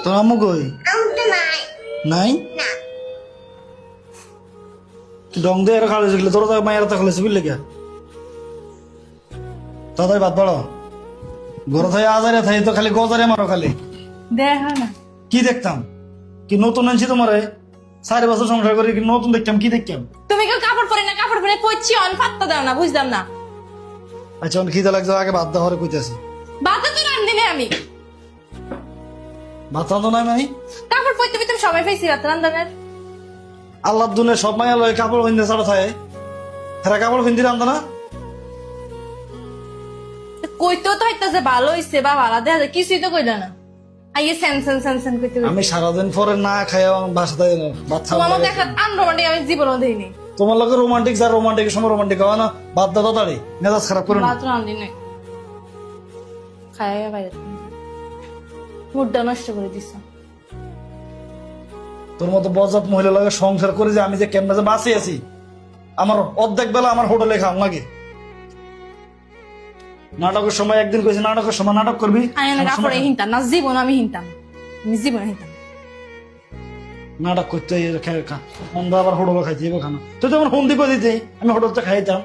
তোর আম্মু কই? নাই ডং দিয়ে এরা খালে গেলে তোর মায়ের তো খালেছে বুঝলে কে তাদের বাদ পড়ো ঘর থেকে আজারে থাই তো খালি গজারে মারো খালি দেখা না কি দেখতাম কি নতুন আনছি তোমারে 4 বছর সংসার করে কি নতুন দেখতাম কি দেখতাম তুমি কেউ কাপড় পরে না কাপড় পরে পড়ছি অন পাত্তা দাও না বুঝলাম না আচ্ছা অন খিদে লাগছে আগে ভাত দেওয়ারে কইতেছি বাতা তো রান্ধি না আমি ভাত রান্ধো নাই মানে কাপড় পরতে তুমি সবাই পাইছি রাত রান্ধানের আল্লাহ দুনে সব মায়া লয় কাপড় কিনতে ছাড়া থাকে হেরা কাপড় কিনতে রান্ধো না কইতেও তো হইতাছে ভালো হইছে বা ভালো দেখা যায় কিছুই তো কইলা না আইয়ে সেন কইতে আমি সারাদিন পরে না খাই বাসাতে ভাত তোমার খাওয়া মতো একটা আনরোমান্টিক আমি জীবনও দেইনি তোমার লোকের রোমান্টিক যার রোমান্টিক সময় রোমান্টিক হয় না বাদ দাও তাড়াতাড়ি মেজাজ খারাপ করে না ভাত রান্ধি নাই খাইয়া বাইরে মুডটা নষ্ট করে দিছ তোর মতো বজাত মহিলা লাগে সংসার করে যে আমি যে কেমনে যে বাঁচি আছি আমার অর্ধেক বেলা আমার হোটেলে খাওয়া লাগে নাটকের সময় একদিন কইছি নাটকের সময় নাটক করবি আমি না কাপড়ে হিনতাম না জীবন আমি হিনতাম আমি জীবন হিনতাম নাটক করতে মন্দ আবার হোটেলে খাইতে খানা তুই তো আমার ফোন দিয়ে দিতে আমি হোটেলটা খাইতাম